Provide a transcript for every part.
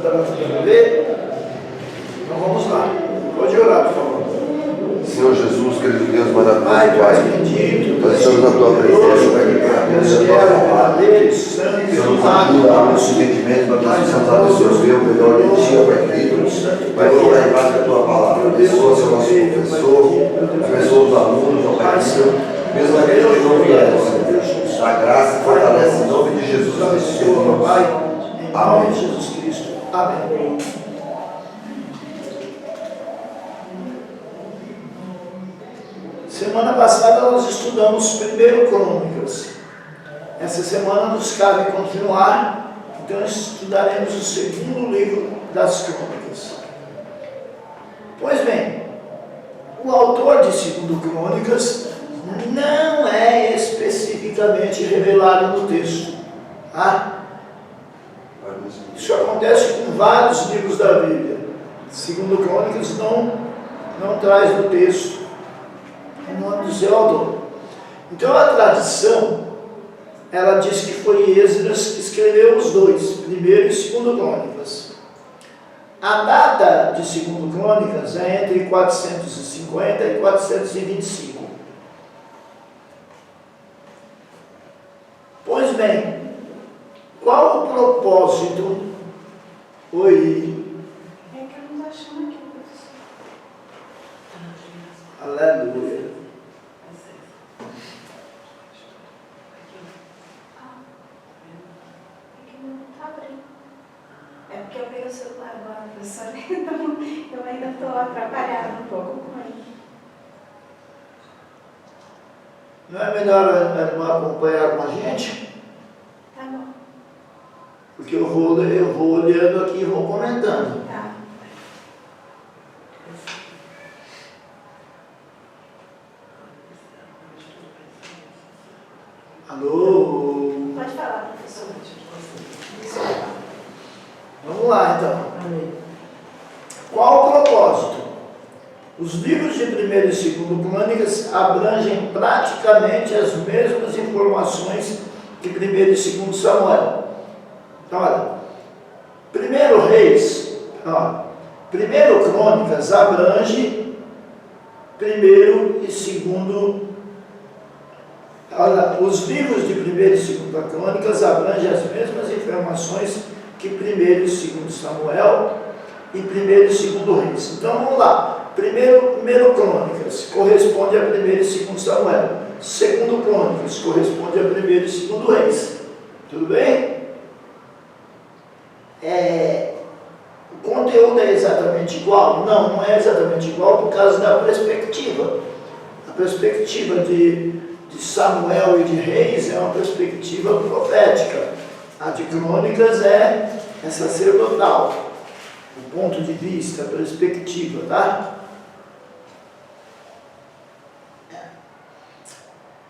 Está dando para ver? Então vamos lá. Pode orar, por favor. Senhor Jesus, querido Deus maravilhoso, Pai, tu és bendito, nós estamos na tua presença, Pai, que para Deus que é verdadeiro, santo, Senhor, nos ajuda a nossos sentimentos, para que nós possamos absorver o melhor de ti, Pai querido. Pai, vamos lá embaixo da tua palavra. Abençoa, Senhor, nosso professor, abençoa os alunos, ó Pai querido. Mesmo aqueles que não vieram, Senhor, a graça fortalece em nome de Jesus. Abençoa, Pai, em nome de Jesus Cristo. Amém. Semana passada nós estudamos 1 Crônicas. Essa semana nos cabe continuar, então estudaremos o segundo livro das Crônicas. Pois bem, o autor de 2 Crônicas não é especificamente revelado no texto. Tá? Isso acontece com vários livros da Bíblia. 2 Crônicas não traz no texto o nome do seu autor. Então a tradição, ela diz que foi Esdras que escreveu os dois, 1 e 2 Crônicas. A data de 2 Crônicas é entre 450 e 425. Pois bem, qual o propósito? Oi. É que eu não estou achando aqui, professor. Aleluia. É porque eu peguei o celular agora, professora, então eu ainda estou atrapalhada um pouco com ele. Não é melhor a irmã acompanhar com a gente? Tá bom. Porque eu vou olhando aqui e vou comentando. Tá. Alô? Pode falar, professora. Vamos lá, então. Qual o propósito? Os livros de 1 e 2 Crônicas abrangem praticamente as mesmas informações que 1 e 2 Samuel. Então, olha, 1 Reis, 1 Crônicas abrange 1 e 2. Olha, os livros de 1 e 2 Crônicas abrangem as mesmas informações que 1 e 2 Samuel e 1 e 2 Reis. Então vamos lá. 1 Crônicas corresponde a 1 e 2 Samuel. 2 Crônicas corresponde a 1 e 2 Reis. Tudo bem? O conteúdo é exatamente igual? Não é exatamente igual por causa da perspectiva. A perspectiva de Samuel e de Reis é uma perspectiva profética. A de Crônicas é sacerdotal. O ponto de vista, a perspectiva, tá?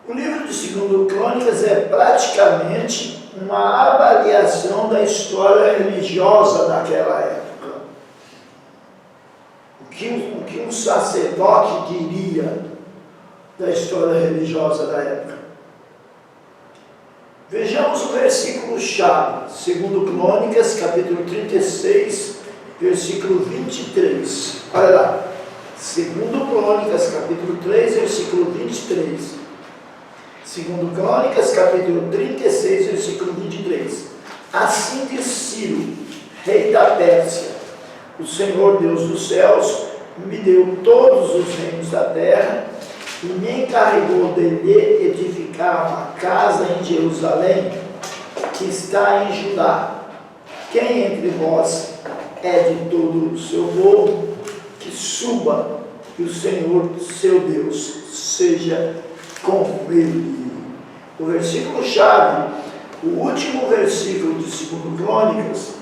O livro de 2 Crônicas é praticamente uma avaliação da história religiosa daquela época. O que um sacerdote diria da história religiosa da época? Vejamos o versículo-chave, 2 Crônicas, capítulo 36, versículo 23. Olha lá. 2 Crônicas, capítulo 3, versículo 23. 2 Crônicas, capítulo 36, versículo 23. Assim diz Ciro, rei da Pérsia: o Senhor Deus dos céus me deu todos os reinos da terra e me encarregou de lhe edificar uma casa em Jerusalém, que está em Judá. Quem entre vós é de todo o seu povo, que suba, que o Senhor, seu Deus, seja com ele. O versículo-chave, o último versículo de 2 Crônicas,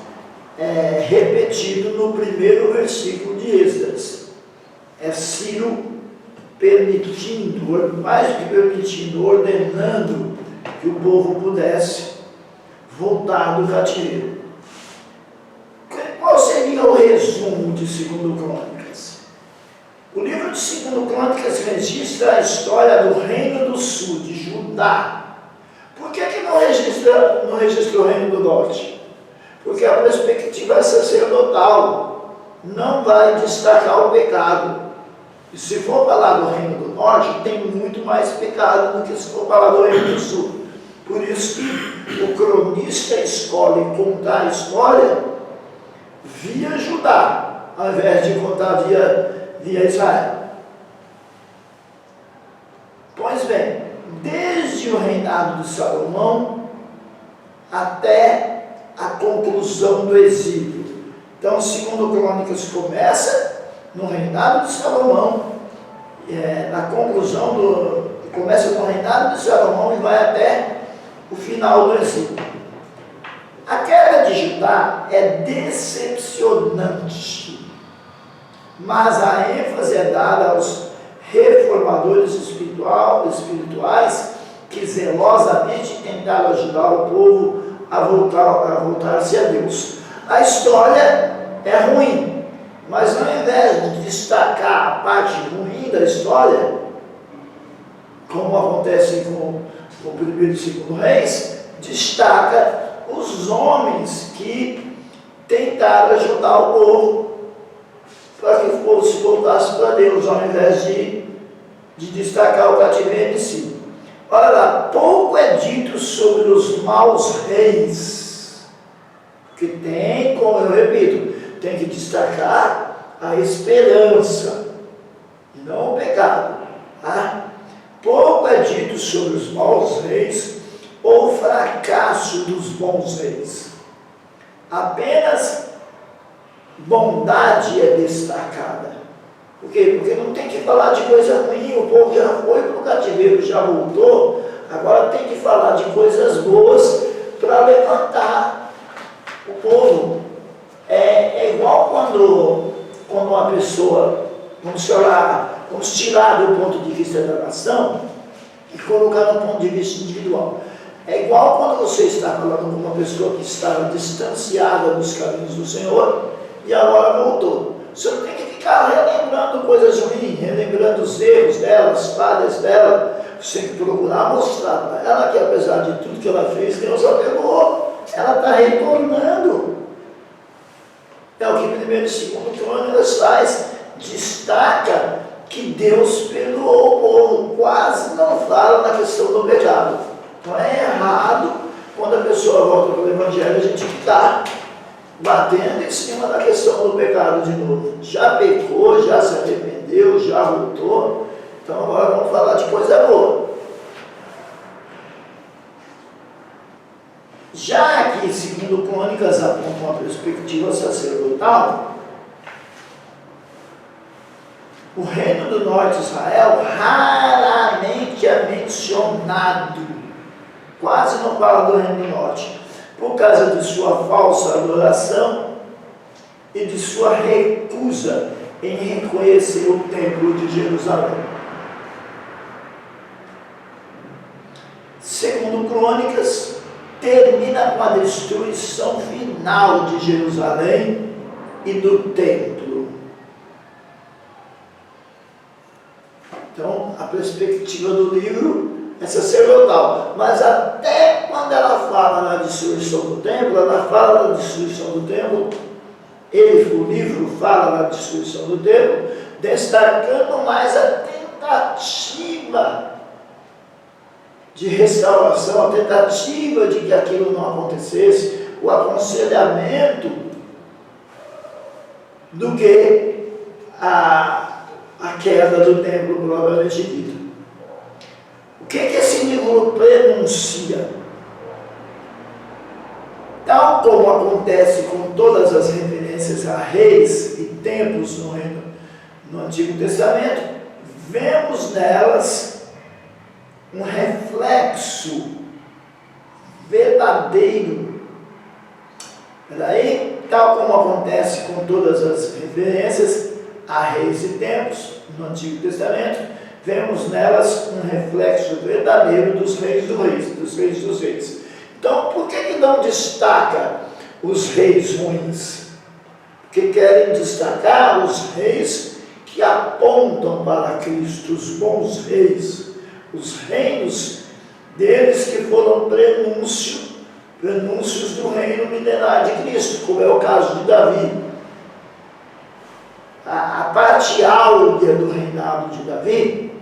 é repetido no primeiro versículo de Esdras. É Ciro permitindo, mais do que permitindo, ordenando que o povo pudesse voltar do cativeiro. Qual seria o resumo de 2 Crônicas? O livro de 2 Crônicas registra a história do Reino do Sul, de Judá. Por que não registra o Reino do Norte? Porque a perspectiva é sacerdotal, não vai destacar o pecado. E se for falar do Reino do Norte, tem muito mais pecado do que se for falar do Reino do Sul. Por isso que o cronista escolhe contar a história via Judá, ao invés de contar via Israel. Pois bem, desde o reinado de Salomão até a conclusão do exílio. Então, segundo Crônicas começa no reinado de Salomão, na conclusão começa no reinado de Salomão e vai até o final do exílio. A queda de Judá é decepcionante, mas a ênfase é dada aos reformadores espirituais que zelosamente tentaram ajudar o povo a voltar-se a Deus. A história é ruim, mas ao invés de destacar a parte ruim da história, como acontece com o primeiro e segundo reis, destaca os homens que tentaram ajudar o povo para que o povo se voltasse para Deus, ao invés de destacar o cativeiro em si. Olha lá, pouco é dito sobre os maus reis, que tem, como eu repito, tem que destacar a esperança, e não o pecado. Tá? Pouco é dito sobre os maus reis ou o fracasso dos bons reis. Apenas bondade é destacada. Por quê? Porque não tem que falar de coisa ruim, o povo já foi para o cativeiro, já voltou, agora tem que falar de coisas boas para levantar o povo. É igual quando uma pessoa, vamos tirar do ponto de vista da nação e colocar no ponto de vista individual. É igual quando você está falando com uma pessoa que estava distanciada dos caminhos do Senhor e agora voltou. Você não tem que ficar relembrando coisas ruins, relembrando os erros dela, as falhas dela. Você tem que procurar mostrar para ela que, apesar de tudo que ela fez, Deus a pegou. Ela está retornando. É o que primeiro e segundo Crônicas faz. Destaca que Deus perdoou o povo. Quase não fala na questão do pecado. Então é errado quando a pessoa volta para o Evangelho, a gente está batendo em cima da questão do pecado de novo. Já pecou, já se arrependeu, já voltou. Então agora vamos falar de coisa boa. Já que, segundo Crônicas, aponta uma perspectiva sacerdotal, o reino do norte de Israel raramente é mencionado. Quase não fala do reino do norte. Por causa de sua falsa adoração e de sua recusa em reconhecer o templo de Jerusalém. Segundo Crônicas, termina com a destruição final de Jerusalém e do templo. Então, a perspectiva do livro é sacerdotal, mas até quando ela fala na destruição do templo, ela fala na destruição do templo, o livro fala na destruição do templo, destacando mais a tentativa de restauração, a tentativa de que aquilo não acontecesse, o aconselhamento, do que a queda do templo, provavelmente dita. O que esse livro prenuncia? Tal como acontece com todas as referências a reis e templos no Antigo Testamento, vemos nelas um reflexo verdadeiro. Daí, tal como acontece com todas as referências a reis e templos no Antigo Testamento, vemos nelas um reflexo verdadeiro dos reis dos reis. Então, por que não destaca os reis ruins? Porque querem destacar os reis que apontam para Cristo, os bons reis, os reinos deles que foram prenúncio prenúncios do reino milenar de Cristo, como é o caso de Davi. A parte áurea do reinado de Davi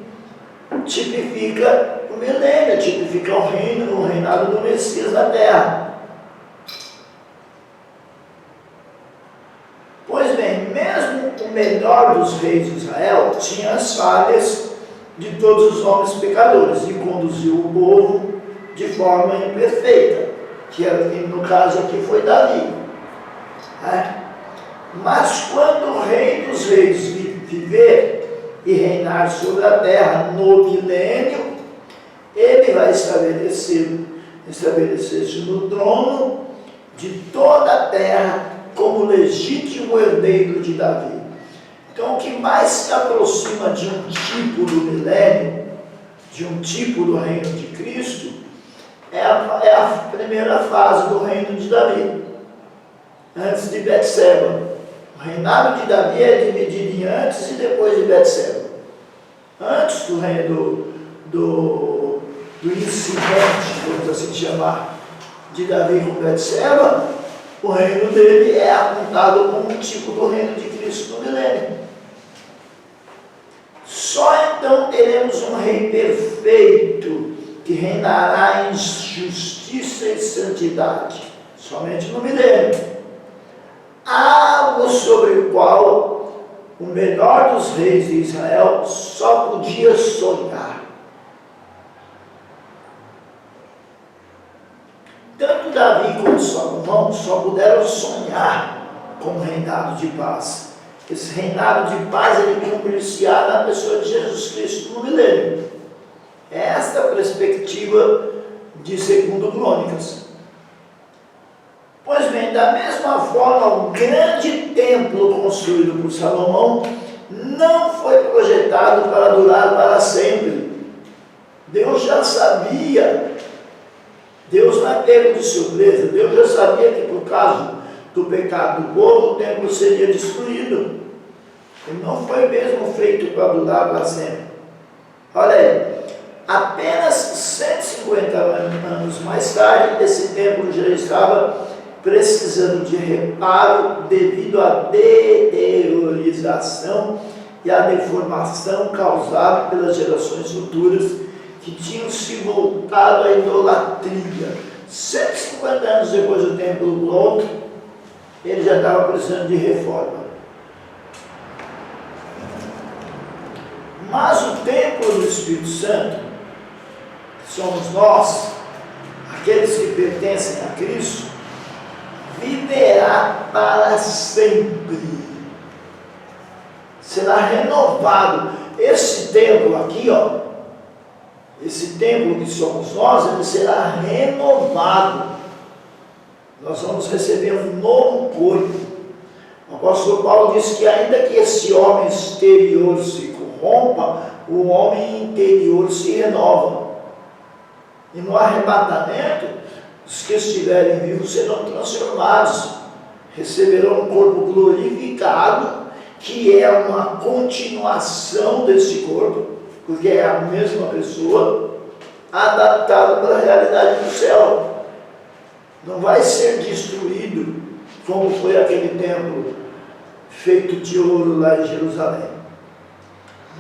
tipifica o milênio, tipifica o reinado do Messias na terra. Pois bem, mesmo o melhor dos reis de Israel tinha as falhas de todos os homens pecadores e conduziu o povo de forma imperfeita, que no caso aqui foi Davi. Mas quando o rei dos reis viver e reinar sobre a terra no milênio, ele vai estabelecer-se no trono de toda a terra como legítimo herdeiro de Davi. Então, o que mais se aproxima de um tipo do milênio, de um tipo do reino de Cristo, é a primeira fase do reino de Davi, antes de Betseba. O reinado de Davi é dividido em antes e depois de Betseba. Antes do reino do incidente, vamos assim chamar, de Davi com Betseba, o reino dele é apontado como um tipo do reino de Cristo no milênio. Só então teremos um rei perfeito que reinará em justiça e santidade, somente no milênio. Algo sobre o qual o melhor dos reis de Israel só podia sonhar. Tanto Davi como Salomão só puderam sonhar com um reinado de paz. Esse reinado de paz ele cumprir-se-á na pessoa de Jesus Cristo no milênio. Esta é a perspectiva de 2 Crônicas. Pois bem, da mesma forma, o grande templo construído por Salomão não foi projetado para durar para sempre. Deus já sabia, Deus não é pego de surpresa, Deus já sabia que por causa do pecado do povo, o templo seria destruído. Ele não foi mesmo feito para durar para sempre. Olha aí, apenas 150 anos mais tarde, esse templo já estava precisando de reparo devido à deteriorização e à deformação causada pelas gerações futuras que tinham se voltado à idolatria. 150 anos depois do templo pronto, ele já estava precisando de reforma. Mas o templo do Espírito Santo, que somos nós, aqueles que pertencem a Cristo, viverá para sempre. Será renovado. Esse templo aqui, ó, esse templo que somos nós, ele será renovado. Nós vamos receber um novo corpo. O apóstolo Paulo diz que ainda que esse homem exterior se corrompa, o homem interior se renova. E no arrebatamento, os que estiverem vivos serão transformados, receberão um corpo glorificado, que é uma continuação desse corpo, porque é a mesma pessoa, adaptado para a realidade do céu. Não vai ser destruído, como foi aquele templo feito de ouro lá em Jerusalém.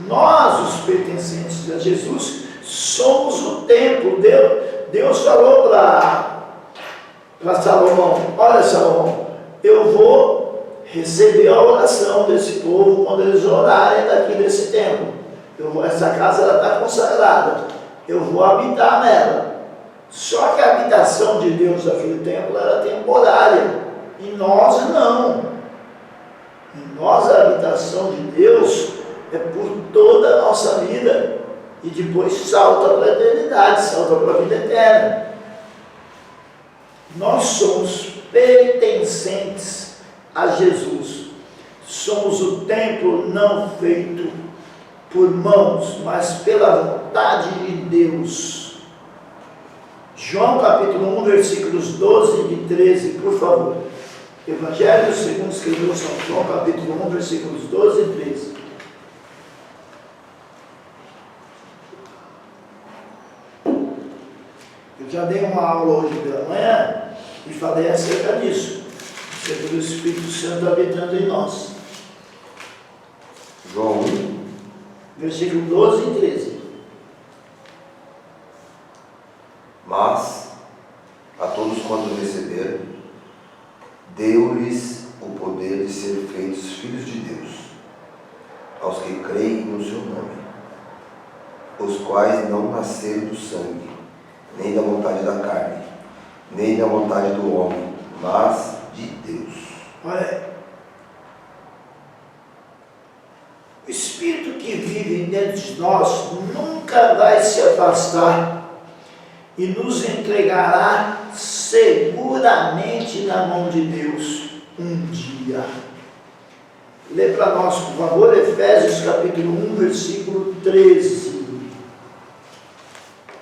Nós, os pertencentes a Jesus, somos o templo. Deus falou para Salomão: olha, Salomão, eu vou receber a oração desse povo quando eles orarem daqui desse templo. Essa casa está consagrada, eu vou habitar nela. Só que a habitação de Deus naquele templo era temporária, e nós não. Em nós a habitação de Deus é por toda a nossa vida, e depois salta para a eternidade, salta para a vida eterna. Nós somos pertencentes a Jesus. Somos o templo não feito por mãos, mas pela vontade de Deus. João capítulo 1, versículos 12 e 13, por favor. Evangelho segundo escreveu São João, capítulo 1, versículos 12 e 13. Eu já dei uma aula hoje pela manhã E falei acerca disso. Acerca do Espírito Santo habitando em nós. João 1, Versículo 12 e 13. mas a todos quanto receberam, deu-lhes o poder de ser feitos filhos de Deus, aos que creem no seu nome, os quais não nasceram do sangue, nem da vontade da carne, nem da vontade do homem, mas de Deus. Olha, o Espírito que vive dentro de nós nunca vai se afastar e nos entregará seguramente na mão de Deus um dia. Lê para nós, por favor, Efésios capítulo 1, versículo 13.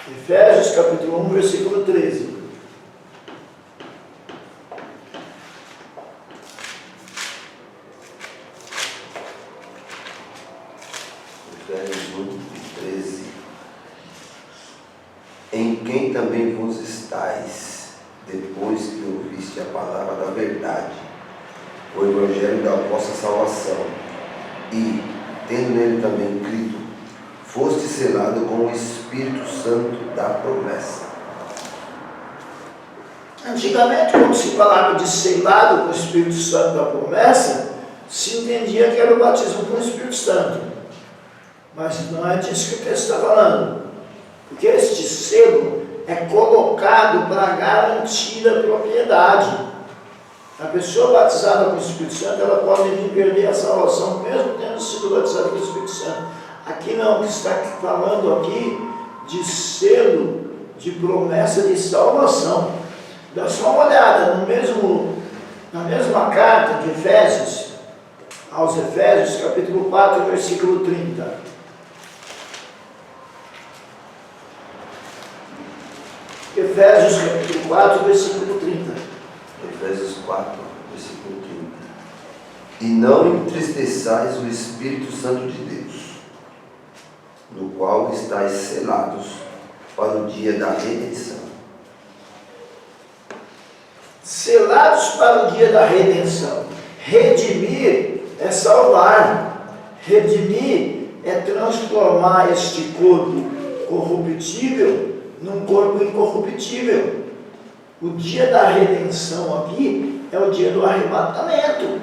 Efésios capítulo 1, versículo 13. Efésios 1, 13. Em quem também vos estáis, depois que ouviste a palavra da verdade, o evangelho da vossa salvação, e, tendo nele também crido, foste selado com o Espírito Santo da promessa. Antigamente, quando se falava de selado com o Espírito Santo da promessa, se entendia que era o batismo com o Espírito Santo. Mas não é disso que o texto está falando. Porque este selo é colocado para garantir a propriedade. A pessoa batizada com o Espírito Santo, ela pode vir perder a salvação, mesmo tendo sido batizada com o Espírito Santo. Aqui não, que está falando aqui de selo, de promessa de salvação. Dá só uma olhada na mesma carta de Efésios, aos Efésios, capítulo 4, versículo 30. Efésios capítulo 4, versículo 30. Efésios 4, versículo 30. E não entristeçais o Espírito Santo de Deus, no qual estáis selados para o dia da redenção. Selados para o dia da redenção. Redimir é salvar. Redimir é transformar este corpo corruptível num corpo incorruptível. O dia da redenção aqui é o dia do arrebatamento.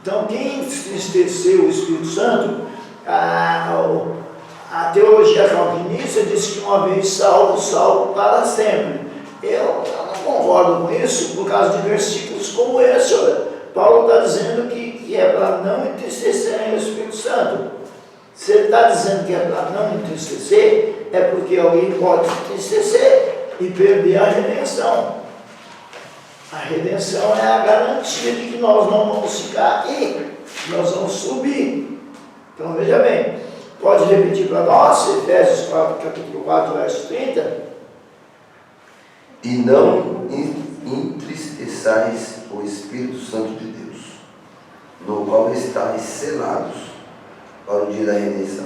Então, quem entristeceu o Espírito Santo, a teologia calvinista diz que uma vez salvo, salvo para sempre. Eu não concordo com isso por causa de versículos como esse. Olha, Paulo está dizendo que é para não entristecerem o Espírito Santo. Se ele está dizendo que é para não entristecer, é porque alguém pode entristecer e perder a redenção. A redenção é a garantia de que nós não vamos ficar aqui, nós vamos subir. Então veja bem, pode repetir para nós, Efésios 4, capítulo 4, verso 30. E não entristeçais o Espírito Santo de Deus, no qual estáis selados para o dia da redenção.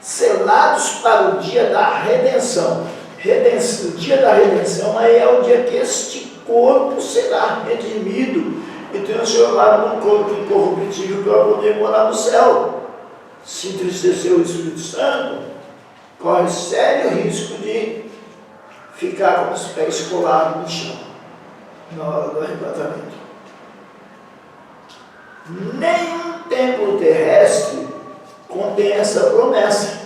Selados para o dia da redenção. O dia da redenção aí é o dia que este corpo será redimido e transformado num corpo incorruptível para poder morar no céu. Se entristecer o Espírito Santo, corre sério risco de ficar com os pés colados no chão na hora do arrebatamento. Nenhum templo terrestre contém essa promessa.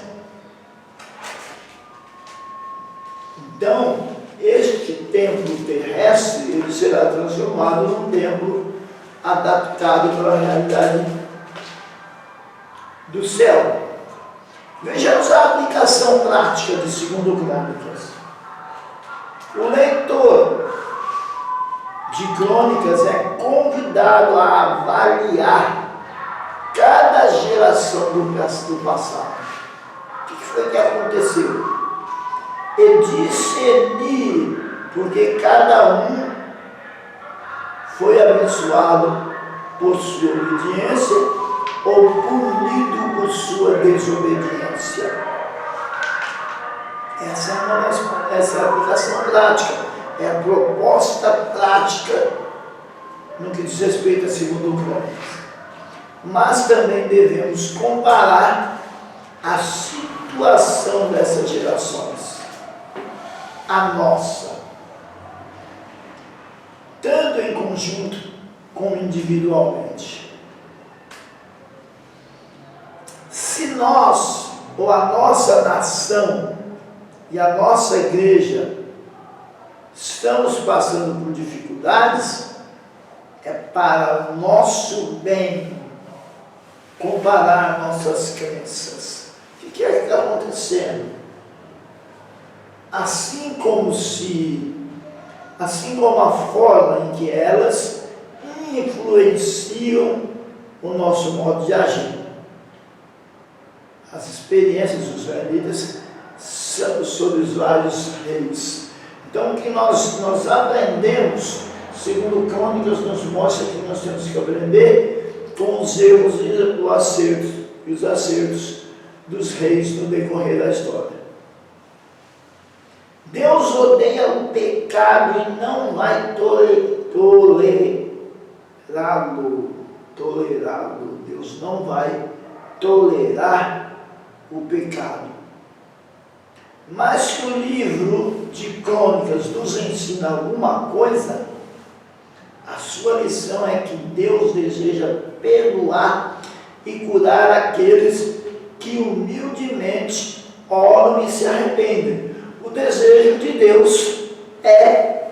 Então, este templo terrestre ele será transformado num templo adaptado para a realidade do céu. Vejamos a aplicação prática de 2 Crônicas. O leitor de Crônicas é convidado a avaliar cada geração do passado. O que foi que aconteceu? E discernir, porque cada um foi abençoado por sua obediência ou punido por sua desobediência. Essa é a aplicação prática. é a proposta prática no que diz respeito a 2 Crônicas. Mas também devemos comparar a situação dessas gerações, a nossa, tanto em conjunto como individualmente. Se nós, ou a nossa nação e a nossa igreja, estamos passando por dificuldades, é para o nosso bem comparar nossas crenças. O que é que está acontecendo? Assim como a forma em que elas influenciam o nosso modo de agir. As experiências dos israelitas são sobre os vários reis. Então, o que nós aprendemos, segundo Crônicas, nos mostra que nós temos que aprender com os erros e os acertos dos reis no decorrer da história. Deus odeia o pecado e não vai tolerá-lo. Deus não vai tolerar o pecado. Mas se o livro de Crônicas nos ensina alguma coisa, a sua lição é que Deus deseja perdoar e curar aqueles que humildemente oram e se arrependem. O desejo de Deus é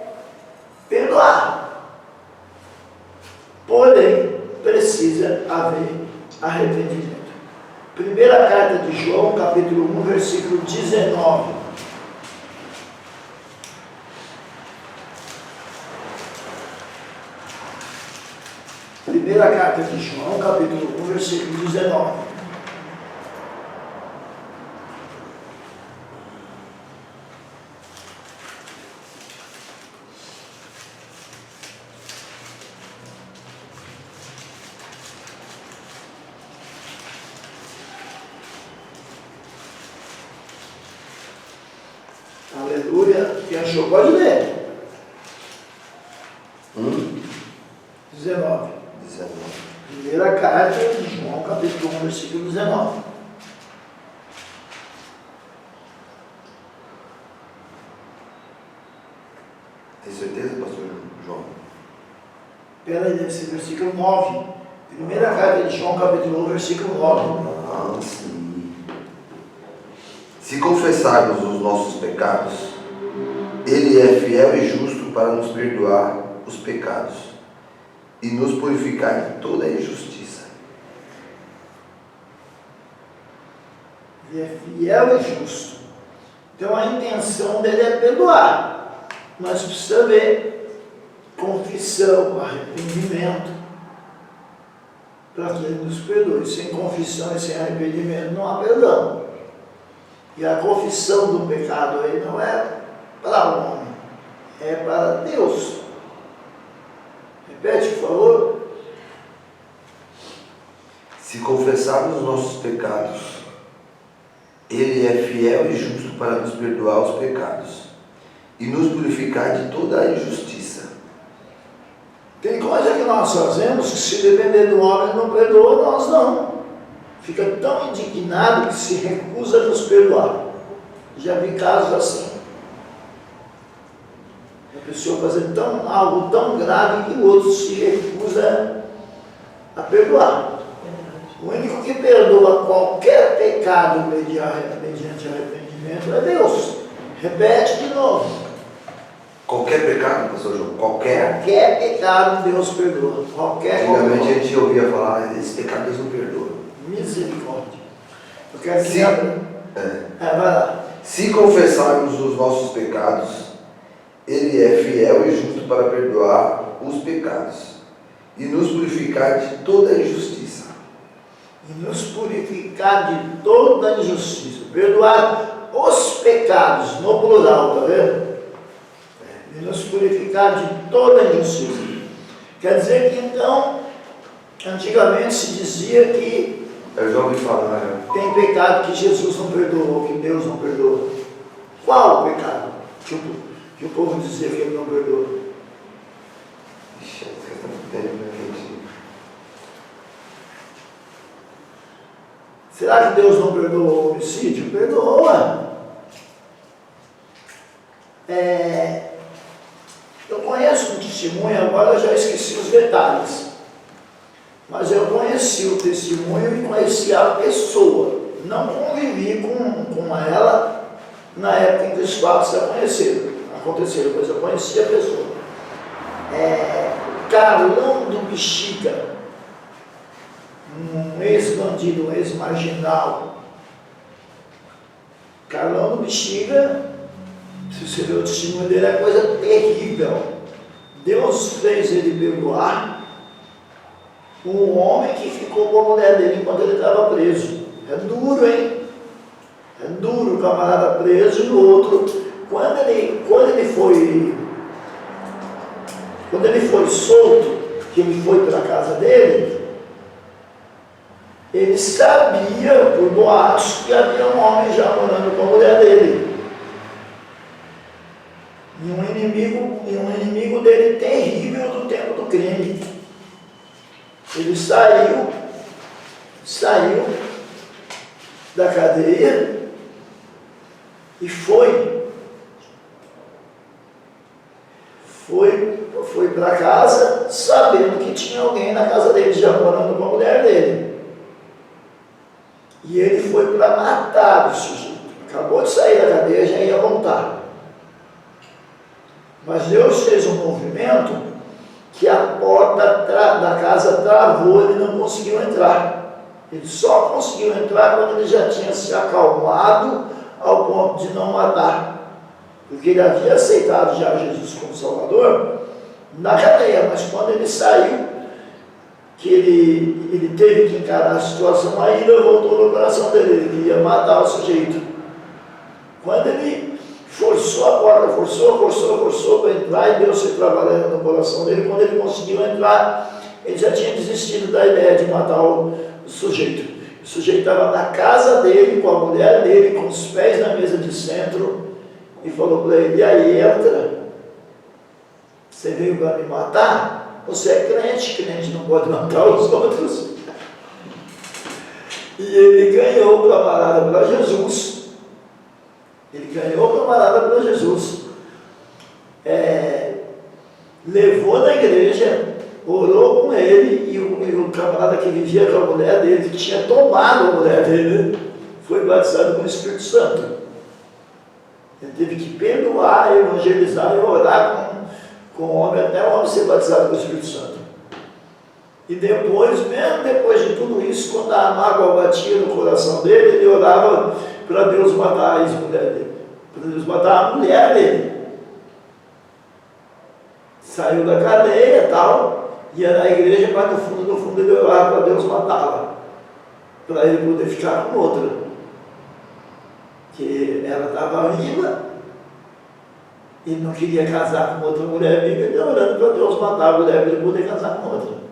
perdoar. Porém, precisa haver arrependimento. Primeira carta de João, capítulo 1, versículo 19. Primeira carta de João, capítulo 1, versículo 19. Aleluia. Quem achou pode ler. 19. Primeira carta de João, capítulo 1, versículo 19. Tem certeza, pastor João? Peraí, deve ser versículo 9. Primeira carta de João, capítulo 1, versículo 9. Ah, sim. Se confessarmos os nossos pecados, Ele é fiel e justo para nos perdoar os pecados e nos purificar de toda a injustiça. Ele é fiel e justo. Então a intenção dele é perdoar. Mas precisa ver confissão, arrependimento, para que ele nos perdoe. Sem confissão e sem arrependimento não há perdão. E a confissão do pecado aí não é para o homem, é para Deus. Repete, por favor. Se confessarmos os nossos pecados, Ele é fiel e justo para nos perdoar os pecados e nos purificar de toda a injustiça. Tem coisa que nós fazemos que, se depender do homem não perdoa, nós não. Fica tão indignado que se recusa a nos perdoar. Já vi casos assim. A pessoa fazer algo tão grave que o outro se recusa a perdoar. O único que perdoa qualquer pecado mediante arrependimento é Deus. Repete de novo. Qualquer pecado, pastor João? Qualquer pecado Deus perdoa. Antigamente a gente ouvia falar, esse pecado Deus não perdoa. Misericórdia. Eu quero que vai lá. Se confessarmos os nossos pecados, Ele é fiel e justo para perdoar os pecados e nos purificar de toda a injustiça. E nos purificar de toda a injustiça. Perdoar os pecados, no plural, está vendo? E nos purificar de toda a injustiça. Quer dizer que então, antigamente se dizia que eu já ouvi falar, tem pecado que Jesus não perdoou, que Deus não perdoa. Qual o pecado? Tipo, que o povo dizia que ele não perdoa. Ixi, essa questão dele, né, gente? Será que Deus não perdoa o homicídio? Perdoa. Eu conheço um testemunho, agora eu já esqueci os detalhes. Mas eu conheci o testemunho e conheci a pessoa. Não convivi com ela na época em que os fatos aconteceram, mas eu conheci a pessoa. Carlão do Bexiga, um ex-bandido, um ex-marginal. Carlão do Bexiga, se você ver o testemunho dele, é coisa terrível. Deus fez ele perdoar um homem que ficou com a mulher dele enquanto ele estava preso. É duro, hein? É duro o camarada preso e o outro. Quando ele foi solto, que ele foi para a casa dele, ele sabia, por boatos, que havia um homem já morando com a mulher dele. E um inimigo dele terrível do tempo do crime. Ele saiu da cadeia e foi para casa, sabendo que tinha alguém na casa dele já morando com a mulher dele. E ele foi para matar o sujeito. Acabou de sair da cadeia, já ia voltar. Mas Deus fez um movimento que a porta da casa travou, ele não conseguiu entrar. Ele só conseguiu entrar quando ele já tinha se acalmado ao ponto de não matar. Porque ele havia aceitado já Jesus como Salvador na cadeia, mas quando ele saiu, que ele teve que encarar a situação, a ira voltou no coração dele, ele ia matar o sujeito. Quando ele forçou a porta, forçou para entrar, e Deus foi trabalhando no coração dele. Quando ele conseguiu entrar, ele já tinha desistido da ideia de matar o sujeito. O sujeito estava na casa dele, com a mulher dele, com os pés na mesa de centro, e falou para ele: e aí, entra, você veio para me matar? Você é crente não pode matar os outros. E ele ganhou o camarada para Jesus. Levou na igreja, orou com ele, e o camarada que vivia com a mulher dele, que tinha tomado a mulher dele, foi batizado com o Espírito Santo. Ele teve que perdoar, evangelizar e orar com o homem, até o homem ser batizado com o Espírito Santo. E depois, mesmo depois de tudo isso, quando a mágoa batia no coração dele, ele orava para Deus matar a ex-mulher dele, para Deus matar a mulher dele. Saiu da cadeia e tal, ia na igreja, mas no fundo ele orava para Deus matá-la, para ele poder ficar com outra. Que ela estava viva, ele não queria casar com outra mulher viva, ele ia orando para Deus matar a mulher para ele poder casar com outra.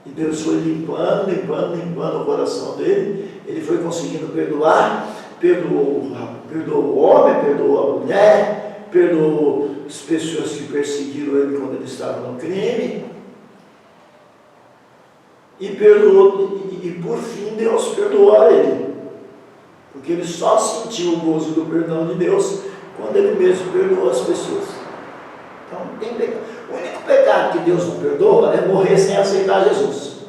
E Deus foi limpando o coração dele, ele foi conseguindo perdoar, perdoou o homem, perdoou a mulher, perdoou as pessoas que perseguiram ele quando ele estava no crime, e por fim Deus perdoou a ele, porque ele só sentiu o gozo do perdão de Deus quando ele mesmo perdoou as pessoas. Então, o único pecado que Deus não perdoa é morrer sem aceitar Jesus.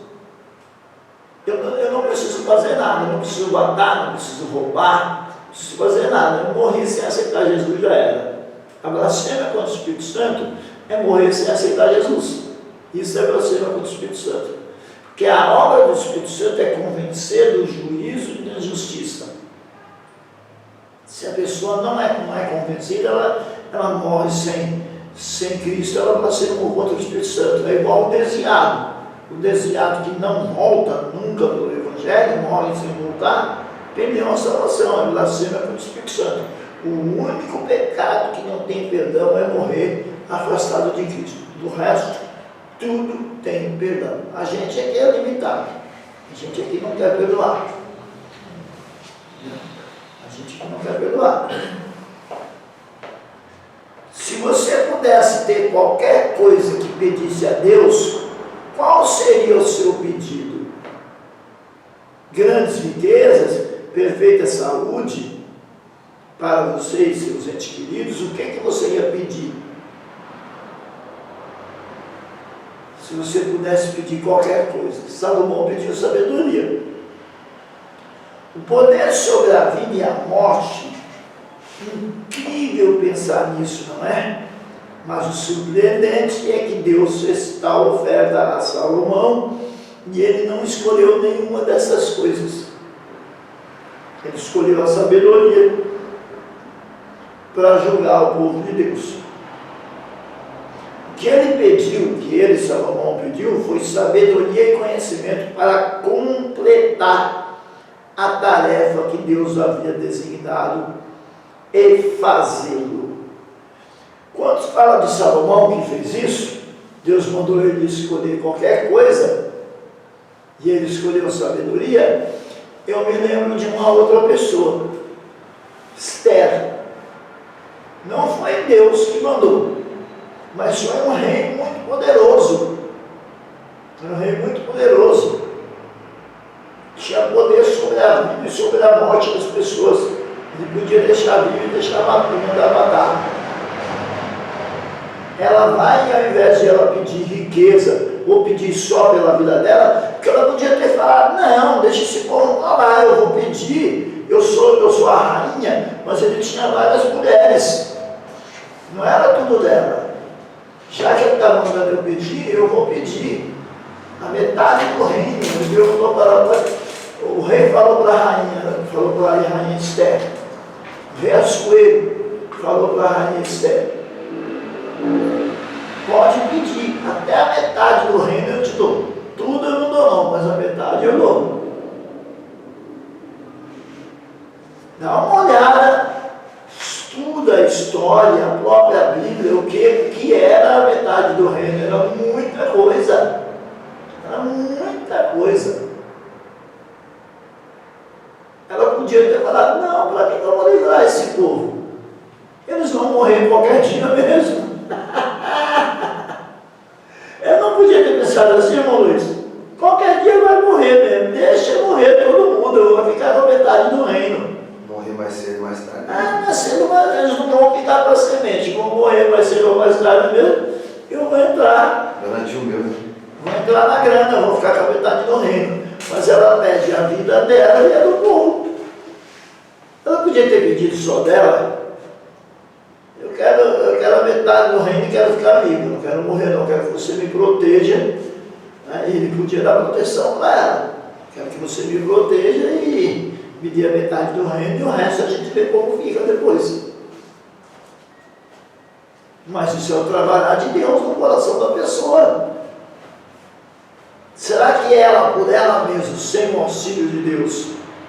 Eu não preciso fazer nada, eu não preciso matar, não preciso roubar, não preciso fazer nada. Eu morri sem aceitar Jesus, já era. A blasfêmia contra o Espírito Santo é morrer sem aceitar Jesus. Isso é blasfêmia contra o Espírito Santo. Porque a obra do Espírito Santo é convencer do juízo e da justiça. Se a pessoa não é convencida, ela morre sem Cristo, ela blasfema contra o Espírito Santo. É igual o desviado. O desviado que não volta nunca para o Evangelho, morre sem voltar, perdeu a salvação, é blasfêmia contra o Espírito Santo. O único pecado que não tem perdão é morrer afastado de Cristo. Do resto, tudo tem perdão. A gente aqui é limitado. A gente aqui não quer perdoar. A gente aqui não quer perdoar. você pudesse ter qualquer coisa que pedisse a Deus, qual seria o seu pedido? Grandes riquezas, perfeita saúde para você e seus entes queridos, o que você ia pedir? Se você pudesse pedir qualquer coisa. Salomão pediu sabedoria. O poder sobre a vida e a morte, incrível pensar nisso, não é? Mas o surpreendente é que Deus fez tal oferta a Salomão e ele não escolheu nenhuma dessas coisas. Ele escolheu a sabedoria para julgar o povo de Deus. O que ele pediu, que ele, Salomão, pediu, foi sabedoria e conhecimento para completar a tarefa que Deus havia designado e fazê-lo. Quando se fala de Salomão que fez isso, Deus mandou ele escolher qualquer coisa, e ele escolheu sabedoria. Eu me lembro de uma outra pessoa, Esther. Não foi Deus que mandou, mas foi um rei muito poderoso. Um rei muito poderoso. Tinha poder sobre a vida e sobre a morte das pessoas. Ele podia deixar vivo e deixar mandar matar. Ela vai, ao invés de ela pedir riqueza, ou pedir só pela vida dela, porque ela podia ter falado, não, deixa esse povo lá, eu vou pedir, eu sou a rainha, mas ele tinha várias mulheres, não era tudo dela. Já que ele está mandando eu pedir, eu vou pedir a metade do reino. O rei falou para a rainha Esther, o rei Assuero falou para a rainha Esther, pode pedir, até a metade do reino eu te dou. Tudo eu não dou não, mas a metade eu dou. Dá uma olhada, estuda a história, a própria Bíblia, o que era a metade do reino. Era muita coisa. Era muita coisa. Ela podia ter falado, não, para que eu vou livrar esse povo? Eles vão morrer qualquer dia mesmo. Eu não podia ter pensado assim, irmão Luiz, qualquer dia vai morrer mesmo, deixa morrer todo mundo, eu vou ficar com a metade do reino. Morrer mais cedo, mais tarde. Mais cedo, mas eles não vão ficar para semente, vão morrer mais cedo ou mais tarde mesmo, eu vou entrar. Garantiu mesmo. Vou entrar na grana, vou ficar com a metade do reino. Mas ela pede a vida dela e a do povo. Ela podia ter pedido só dela. Eu quero a metade do reino e quero ficar vivo, não quero morrer não, quero que você me proteja. Ele podia dar proteção para ela. Quero que você me proteja e me dê a metade do reino e o resto a gente vê como fica depois. Mas isso é o trabalhar de Deus no coração da pessoa. Será que ela, por ela mesma, sem o auxílio de Deus,